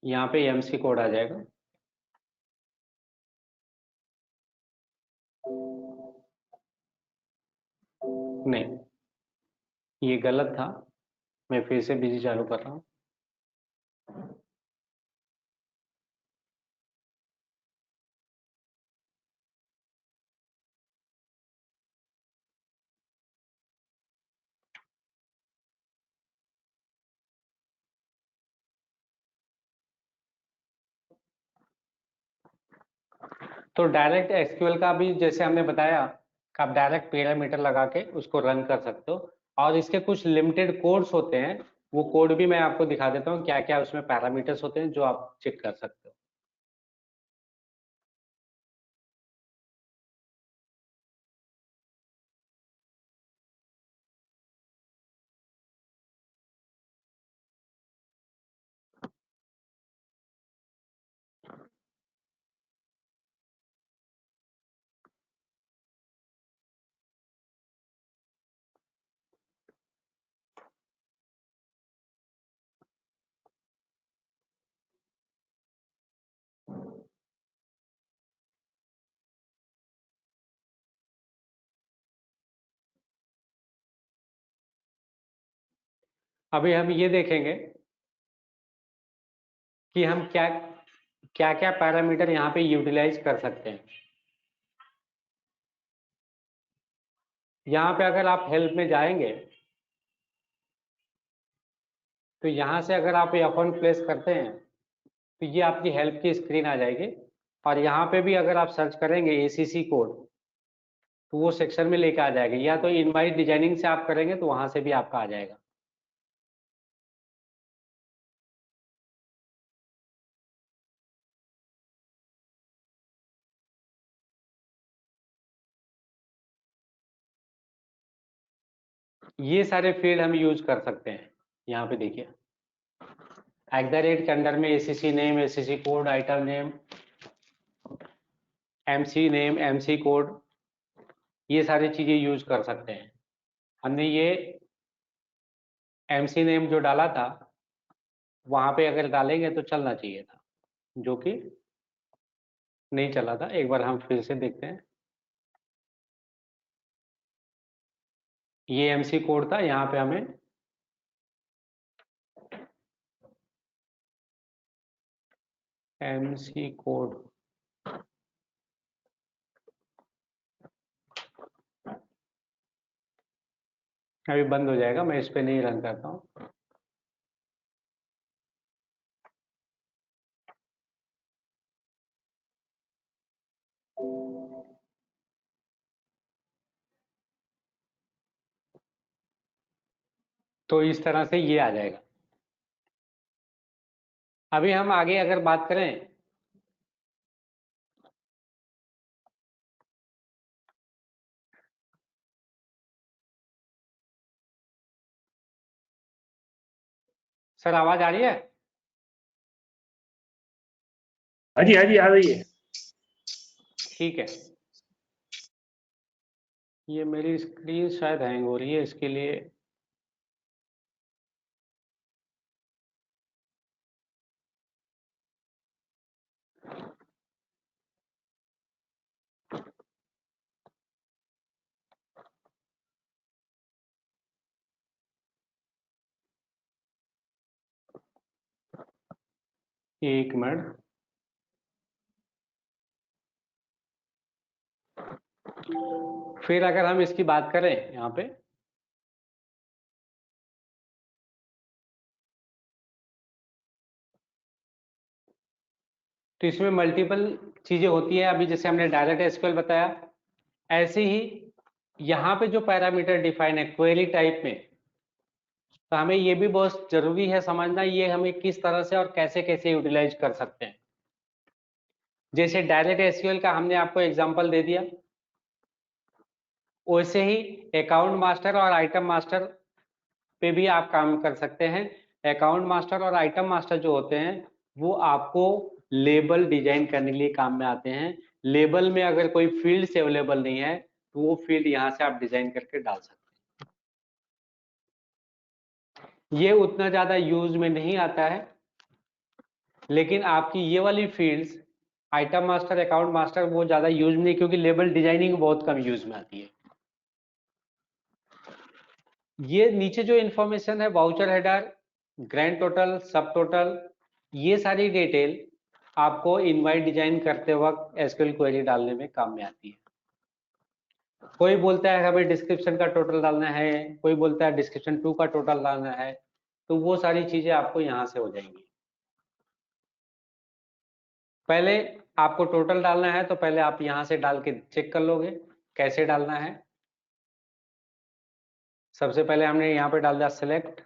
यहाँ पे एमसी कोड आ जाएगा। नहीं, ये गलत था, मैं फिर से बिजी चालू कर रहा हूँ। तो डायरेक्ट एसक्यूएल का भी जैसे हमने बताया कि आप डायरेक्ट पैरामीटर लगा के उसको रन कर सकते हो, और इसके कुछ लिमिटेड कोड्स होते हैं, वो कोड भी मैं आपको दिखा देता हूँ क्या क्या उसमें पैरामीटर्स होते हैं जो आप चेक कर सकते हो। अभी हम ये देखेंगे कि हम क्या क्या क्या पैरामीटर यहाँ पे यूटिलाइज कर सकते हैं। यहाँ पे अगर आप हेल्प में जाएंगे तो यहाँ से अगर आप F1 प्लेस करते हैं तो ये आपकी हेल्प की स्क्रीन आ जाएगी, और यहाँ पे भी अगर आप सर्च करेंगे ACC कोड तो वो सेक्शन में लेके आ जाएगा, या तो इनवाइट डिजाइनिंग से आप करेंगे तो वहां से भी आपका आ जाएगा। ये सारे फील्ड हम यूज कर सकते हैं। यहाँ पे देखिए @ के अंदर में ACC name, ACC code, item name, MC name, MC code, ये सारी चीजें यूज कर सकते हैं। हमने ये MC नेम जो डाला था वहां पे अगर डालेंगे तो चलना चाहिए था, जो कि नहीं चला था। एक बार हम फिर से देखते हैं। ये MC कोड था, यहाँ पे हमें MC कोड अभी बंद हो जाएगा, मैं इस पे नहीं रन करता हूँ। तो इस तरह से ये आ जाएगा। अभी हम आगे अगर बात करें, सर आवाज आ रही है? हाँ जी आ रही है। ठीक है। ये मेरी स्क्रीन शायद हैंग हो रही है, इसके लिए एक मिनट। फिर अगर हम इसकी बात करें यहाँ पे, तो इसमें मल्टीपल चीजें होती है। अभी जैसे हमने डायरेक्ट एसक्यूएल बताया, ऐसे ही यहाँ पे जो पैरामीटर डिफाइन है क्वेरी टाइप में, तो हमें ये भी बहुत जरूरी है समझना, ये हमें किस तरह से और कैसे कैसे यूटिलाइज कर सकते हैं। जैसे डायरेक्ट एसक्यूएल का हमने आपको एग्जांपल दे दिया, वैसे ही अकाउंट मास्टर और आइटम मास्टर पे भी आप काम कर सकते हैं। अकाउंट मास्टर और आइटम मास्टर जो होते हैं वो आपको लेबल डिजाइन करने के लिए काम में आते हैं। लेबल में अगर कोई फील्ड अवेलेबल नहीं है तो वो फील्ड यहाँ से आप डिजाइन करके डाल सकते हैं। ये उतना ज्यादा यूज में नहीं आता है, लेकिन आपकी ये वाली fields item master account master वो ज्यादा यूज में नहीं, क्योंकि लेबल डिजाइनिंग बहुत कम यूज में आती है। ये नीचे जो इंफॉर्मेशन है, वाउचर हेडर, ग्रैंड टोटल, सब टोटल, ये सारी डिटेल आपको इनवाइट डिजाइन करते वक्त एसक्यूएल क्वेरी डालने में काम में आती है। कोई बोलता है हमें डिस्क्रिप्शन का टोटल डालना है, कोई बोलता है डिस्क्रिप्शन 2 का टोटल डालना है, तो वो सारी चीजें आपको यहाँ से हो जाएंगी। पहले आपको टोटल डालना है तो पहले आप यहाँ से डाल के चेक कर लोगे कैसे डालना है। सबसे पहले हमने यहाँ पे डाल दिया सिलेक्ट,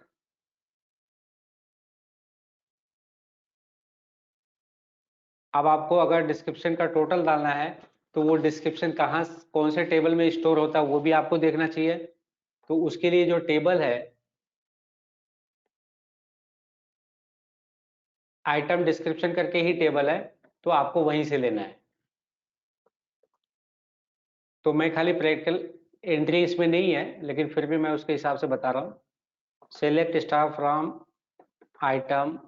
अब आपको अगर डिस्क्रिप्शन का टोटल डालना है तो वो डिस्क्रिप्शन कहाँ कौन से टेबल में स्टोर होता है वो भी आपको देखना चाहिए। तो उसके लिए जो टेबल है आइटम डिस्क्रिप्शन करके ही टेबल है, तो आपको वहीं से लेना है। तो मैं खाली प्रैक्टिकल एंट्री इसमें नहीं है, लेकिन फिर भी मैं उसके हिसाब से बता रहा हूँ। सेलेक्ट स्टार फ्रॉम आइटम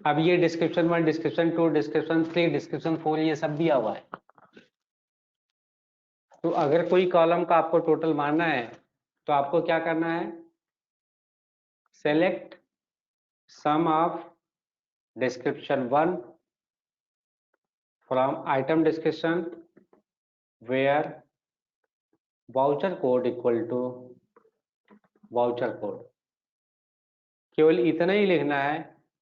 अब ये डिस्क्रिप्शन 1, डिस्क्रिप्शन 2, डिस्क्रिप्शन 3, डिस्क्रिप्शन 4 ये सब दिया हुआ है। तो अगर कोई कॉलम का आपको टोटल मारना है तो आपको क्या करना है, select sum of description 1 from item description where voucher code equal to voucher code. केवल इतना ही लिखना है,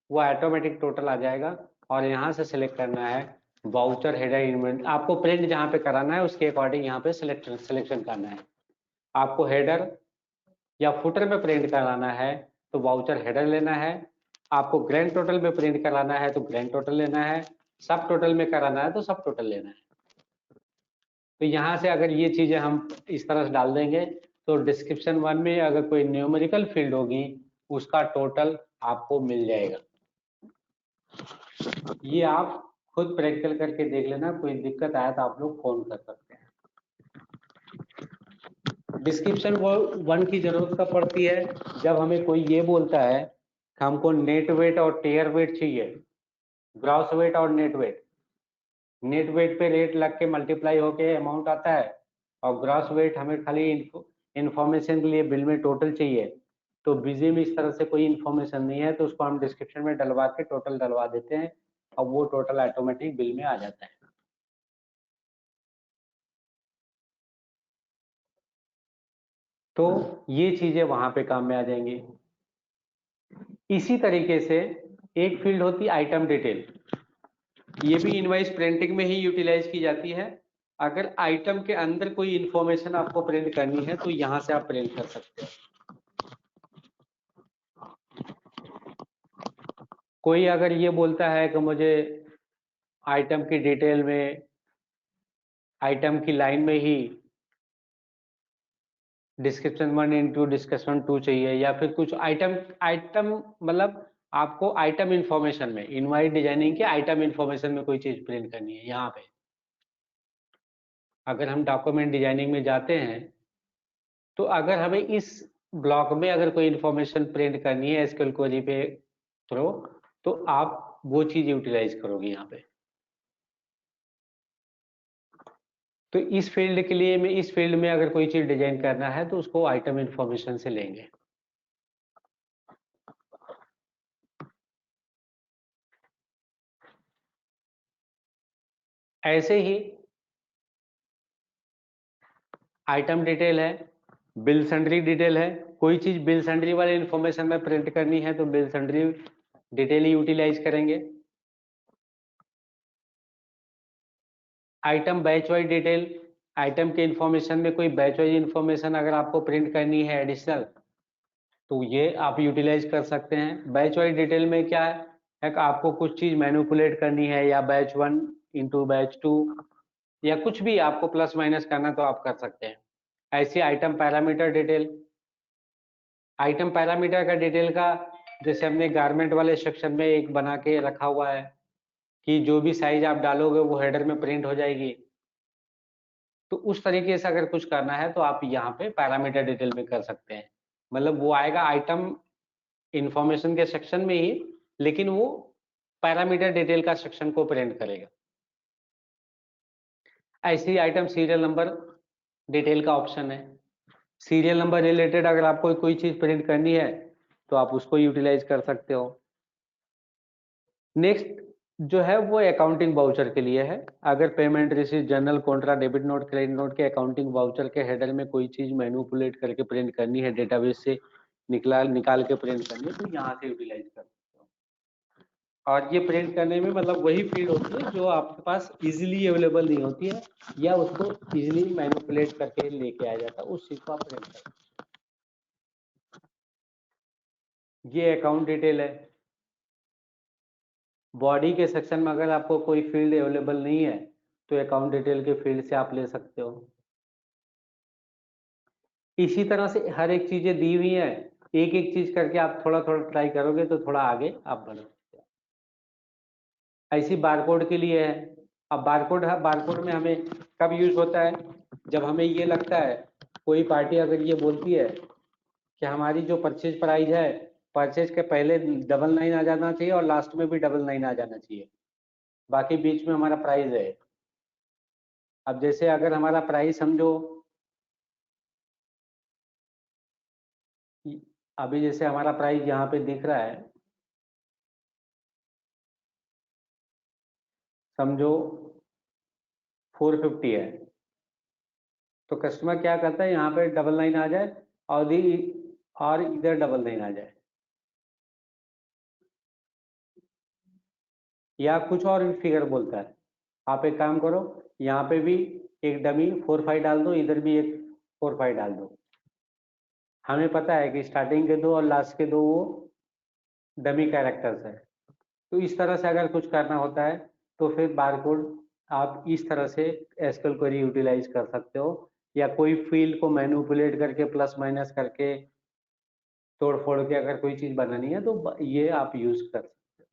वो ऑटोमेटिक टोटल आ जाएगा। और यहाँ से सिलेक्ट करना है वाउचर हेडर इन्वेंट, आपको प्रिंट जहाँ पे कराना है उसके अकॉर्डिंग यहाँ पे सिलेक्शन करना है। आपको हेडर या फुटर में प्रिंट कराना है तो वाउचर हेडर लेना है, आपको ग्रैंड टोटल में प्रिंट कराना है तो ग्रैंड टोटल लेना है, सब टोटल में कराना है तो सब टोटल लेना है। तो यहाँ से अगर ये चीजें हम इस तरह से डाल देंगे तो डिस्क्रिप्शन 1 में अगर कोई न्यूमेरिकल फील्ड होगी उसका टोटल आपको मिल जाएगा। ये आप खुद प्रैक्टिकल करके देख लेना, कोई दिक्कत आया तो आप लोग फोन कर सकते हैं। डिस्क्रिप्शन वो 1 की जरूरत कब पड़ती है, जब हमें कोई ये बोलता है कि हमको नेट वेट और टेयर वेट चाहिए, ग्रॉस वेट और नेट वेट। नेट वेट पे रेट लग के मल्टीप्लाई होके अमाउंट आता है, और ग्रॉस वेट हमें खाली इंफॉर्मेशन के लिए बिल में टोटल चाहिए। तो बिजी में इस तरह से कोई इंफॉर्मेशन नहीं है, तो उसको हम डिस्क्रिप्शन में डलवा के टोटल डलवा देते हैं, और वो टोटल ऑटोमेटिक बिल में आ जाता है। तो ये चीजें वहां पे काम में आ जाएंगी। इसी तरीके से एक फील्ड होती है आइटम डिटेल। ये भी इनवॉइस प्रिंटिंग में ही यूटिलाइज की जाती है। अगर आइटम के अंदर कोई इंफॉर्मेशन आपको प्रिंट करनी है तो यहां से आप प्रिंट कर सकते हो। कोई अगर ये बोलता है कि मुझे आइटम की डिटेल में, आइटम की लाइन में ही डिस्क्रिप्शन 1 इंटू डिस्क्रिप्शन 2 चाहिए, या फिर कुछ आइटम आइटम मतलब आपको आइटम इंफॉर्मेशन में, इनवॉइस डिजाइनिंग के आइटम इंफॉर्मेशन में कोई चीज प्रिंट करनी है। यहाँ पे अगर हम डॉक्यूमेंट डिजाइनिंग में जाते हैं, तो अगर हमें इस ब्लॉक में अगर कोई इंफॉर्मेशन प्रिंट करनी है एसक्यूएल क्वेरी पे थ्रो, तो आप वो चीज यूटिलाइज करोगे यहाँ पे। तो इस फील्ड के लिए में, इस फील्ड में अगर कोई चीज डिजाइन करना है तो उसको आइटम इंफॉर्मेशन से लेंगे। ऐसे ही आइटम डिटेल है, बिल सन्ड्री डिटेल है। कोई चीज बिल सन्ड्री वाले इंफॉर्मेशन में प्रिंट करनी है तो बिल सन्ड्री डिटेल ही यूटिलाइज करेंगे। Item batch wise detail, item के इंफॉर्मेशन में कोई बैच वाइज इंफॉर्मेशन अगर आपको प्रिंट करनी है एडिशनल, तो ये आप यूटिलाइज कर सकते हैं। बैच वाइज डिटेल में क्या है कि आपको कुछ चीज मैनिपुलेट करनी है, या बैच 1 इंटू बैच 2, या कुछ भी आपको प्लस माइनस करना तो आप कर सकते हैं। ऐसी item parameter detail, item parameter का डिटेल का जैसे हमने गारमेंट वाले सेक्शन में एक बना के रखा हुआ है कि जो भी साइज आप डालोगे वो हेडर में प्रिंट हो जाएगी। तो उस तरीके से अगर कुछ करना है तो आप यहाँ पे पैरामीटर डिटेल में कर सकते हैं। मतलब वो आएगा आइटम इंफॉर्मेशन के सेक्शन में ही, लेकिन वो पैरामीटर डिटेल का सेक्शन को प्रिंट करेगा। ऐसी आइटम सीरियल नंबर डिटेल का ऑप्शन है। सीरियल नंबर रिलेटेड अगर आपको कोई चीज प्रिंट करनी है तो आप उसको यूटिलाइज कर सकते हो। नेक्स्ट जो है वो अकाउंटिंग वाउचर के लिए है। अगर payment receipt, journal, Contra, debit note, credit note के अकाउंटिंग वाउचर के हेडर में कोई चीज मैनिपुलेट करके प्रिंट करनी है, डेटाबेस से निकाल के प्रिंट करनी है, तो यहाँ से यूटिलाइज कर सकते हो। और ये प्रिंट करने में मतलब वही फील्ड होती है जो आपके पास इजीली अवेलेबल नहीं होती है, या उसको इजीली मैनिपुलेट करके लेके आया जाता है, उस चीज को आप प्रिंट करते हैं। ये अकाउंट डिटेल है। बॉडी के सेक्शन में अगर आपको कोई फील्ड अवेलेबल नहीं है तो अकाउंट डिटेल के फील्ड से आप ले सकते हो। इसी तरह से हर एक चीजें दी हुई है, एक एक चीज करके आप थोड़ा थोड़ा ट्राई करोगे तो थोड़ा आगे आप बढ़ सकते हो। ऐसी बारकोड के लिए है। अब बारकोड है, बारकोड में हमें कब यूज होता है, जब हमें ये लगता है, कोई पार्टी अगर ये बोलती है कि हमारी जो परचेज प्राइस है, परचेज के पहले 999 आ जाना चाहिए और लास्ट में भी 999 आ जाना चाहिए, बाकी बीच में हमारा प्राइस है। अब जैसे अगर हमारा प्राइस समझो, अभी जैसे हमारा प्राइस यहाँ पे दिख रहा है, समझो 450 है, तो कस्टमर क्या करता है, यहाँ पे 999 आ जाए और और इधर 999 आ जाए, या कुछ और फिगर बोलता है। आप एक काम करो, यहाँ पे भी एक डमी 45 डाल दो, इधर भी एक 45 डाल दो। हमें पता है कि स्टार्टिंग के दो और लास्ट के दो वो डमी कैरेक्टर्स है। तो इस तरह से अगर कुछ करना होता है तो फिर बारकोड आप इस तरह से एसक्यूएल क्वेरी यूटिलाइज कर सकते हो, या कोई फील्ड को मैनिपुलेट करके प्लस माइनस करके तोड़ फोड़ के अगर कोई चीज बनानी है तो ये आप यूज कर सकते हो।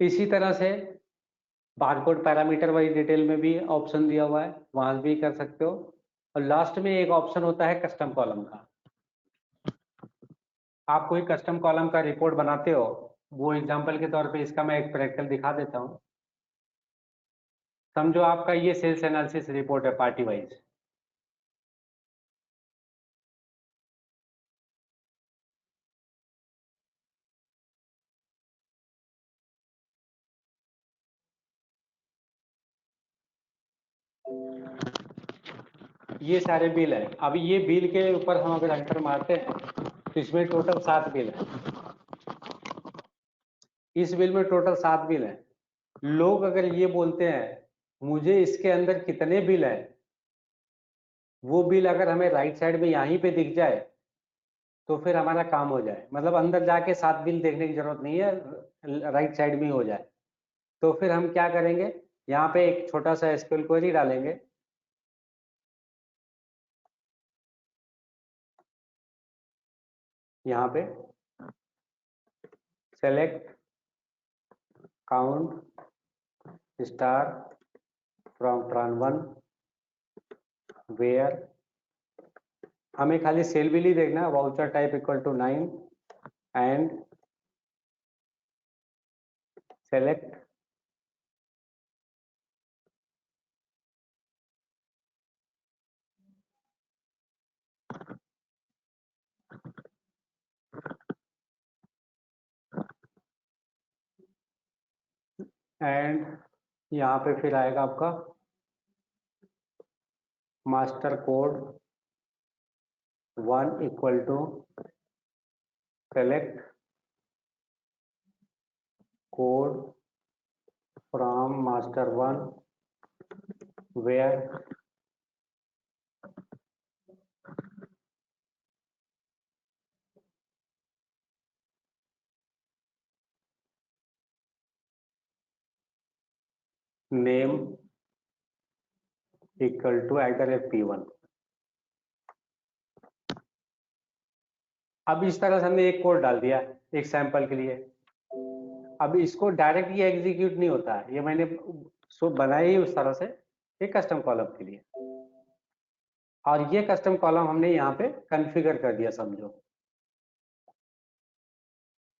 इसी तरह से बारकोड पैरामीटर वाली डिटेल में भी ऑप्शन दिया हुआ है, वहां भी कर सकते हो। और लास्ट में एक ऑप्शन होता है कस्टम कॉलम का। आप कोई कस्टम कॉलम का रिपोर्ट बनाते हो, वो एग्जांपल के तौर पे इसका मैं एक प्रैक्टिकल दिखा देता हूँ। समझो आपका ये सेल्स एनालिसिस रिपोर्ट है पार्टी वाइज। ये सारे बिल है। अभी ये बिल के ऊपर हम अगर एंटर मारते हैं तो इसमें टोटल 7 बिल है। इस बिल में टोटल 7 बिल है। लोग अगर ये बोलते हैं मुझे इसके अंदर कितने बिल है, वो बिल अगर हमें राइट साइड में यहीं पे दिख जाए तो फिर हमारा काम हो जाए। मतलब अंदर जाके 7 बिल देखने की जरूरत नहीं है, राइट साइड में ही हो जाए। तो फिर हम क्या करेंगे, यहाँ पे एक छोटा सा एसक्यूएल क्वेरी डालेंगे। यहाँ पे select count star from tran1 where, हमें खाली सेल बिल ही देखना है, voucher type equal to 9 and select and यहाँ पे फिर आएगा आपका master code 1 equal to select code from master 1 where name equal to @p1। अब इस तरह से हमने एक कोड डाल दिया एक सैंपल के लिए। अब इसको डायरेक्ट ये एग्जीक्यूट नहीं होता है, ये मैंने बनाया ही उस तरह से एक कस्टम कॉलम के लिए। और ये कस्टम कॉलम हमने यहाँ पे कॉन्फ़िगर कर दिया। समझो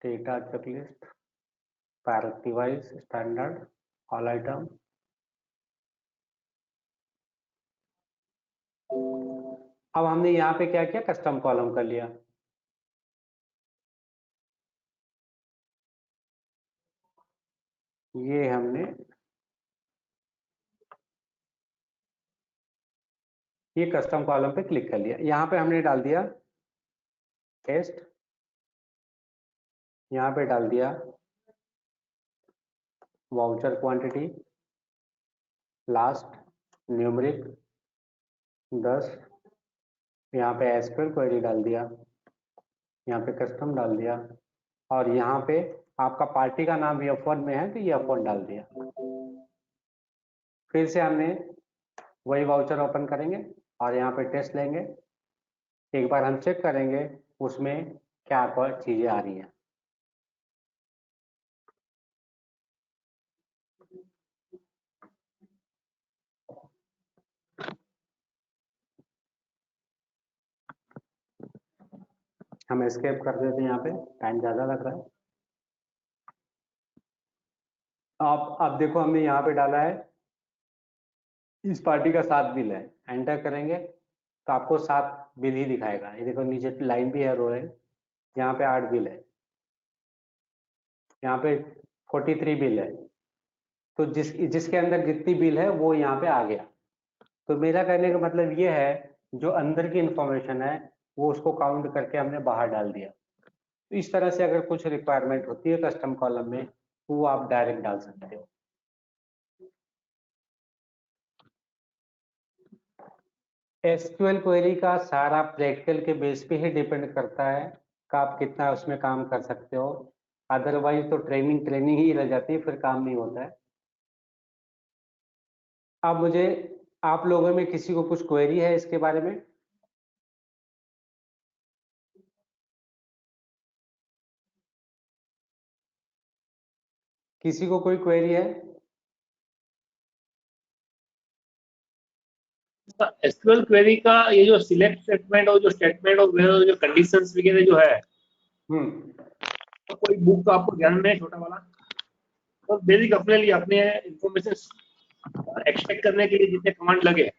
data checklist priority wise standard all item. अब हमने यहाँ पे क्या किया, कस्टम कॉलम कर लिया। ये हमने ये कस्टम कॉलम पे क्लिक कर लिया। यहाँ पे हमने डाल दिया टेस्ट, यहाँ पे डाल दिया वाउचर क्वांटिटी, लास्ट न्यूमरिक 10, यहाँ पे एसक्यूएल क्वेरी डाल दिया, यहाँ पे कस्टम डाल दिया, और यहाँ पे आपका पार्टी का नाम F1 में है तो ये F1 डाल दिया। फिर से हमने वही वाउचर ओपन करेंगे और यहाँ पे टेस्ट लेंगे। एक बार हम चेक करेंगे उसमें क्या चीजें आ रही हैं। हम एस्केप कर देते हैं, यहाँ पे टाइम ज्यादा लग रहा है। आप देखो हमने यहाँ पे डाला है इस पार्टी का 7 बिल है। एंटर करेंगे तो आपको 7 बिल ही दिखाएगा। ये देखो नीचे लाइन भी है, रो है। यहाँ पे 8 बिल है, यहाँ पे 43 बिल है। तो जिसके अंदर जितनी बिल है वो यहाँ पे आ गया। तो मेरा कहने का मतलब ये है जो अंदर की इंफॉर्मेशन है वो उसको काउंट करके हमने बाहर डाल दिया। तो इस तरह से अगर कुछ रिक्वायरमेंट होती है कस्टम कॉलम में तो वो आप डायरेक्ट डाल सकते हो। एसक्यूएल क्वेरी का सारा प्रैक्टिकल के बेस पे ही डिपेंड करता है कि आप कितना उसमें काम कर सकते हो। अदरवाइज तो ट्रेनिंग ही रह जाती है, फिर काम नहीं होता है। अब मुझे आप लोगों में किसी को कुछ क्वेरी है इसके बारे में? किसी को कोई क्वेरी है? एसक्यूएल क्वेरी का ये जो सिलेक्ट स्टेटमेंट और जो स्टेटमेंट और जो कंडीशंस वगैरह जो है, तो कोई बुक आपको ध्यान में है छोटा वाला, तो बेसिक अपने लिए अपने इंफॉर्मेशन एक्सट्रैक्ट करने के लिए जितने कमांड लगे,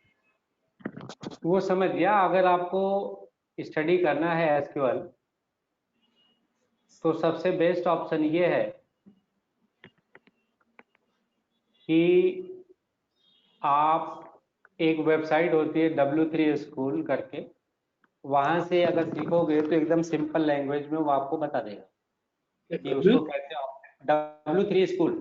वो समझ गया। अगर आपको स्टडी करना है एसक्यूएल तो सबसे बेस्ट ऑप्शन ये है कि आप, एक वेबसाइट होती है W3 स्कूल करके, वहां से अगर सीखोगे तो एकदम सिंपल लैंग्वेज में वो आपको बता देगा कि उसको कैसे। W3 स्कूल,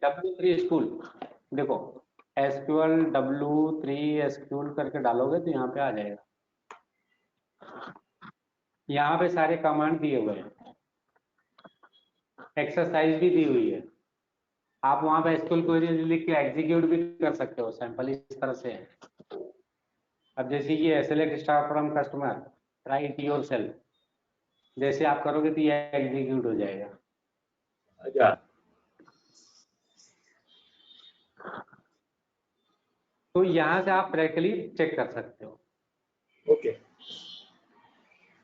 W3 स्कूल देखो, एसक्यूएल W3 स्कूल करके डालोगे तो यहाँ पे आ जाएगा। यहाँ पे सारे कमांड दिए हुए हैं, एक्सरसाइज भी दी हुई है। आप वहां पे एसक्यूएल क्वेरी लिख के एग्जीक्यूट भी कर सकते हो, सैंपल इस तरह से है। अब जैसे ये select star from customer, right yourself, जैसे आप करोगे तो ये एग्जीक्यूट हो जाएगा। अच्छा, तो यहाँ से आप प्रैक्टिकली चेक कर सकते हो। ओके।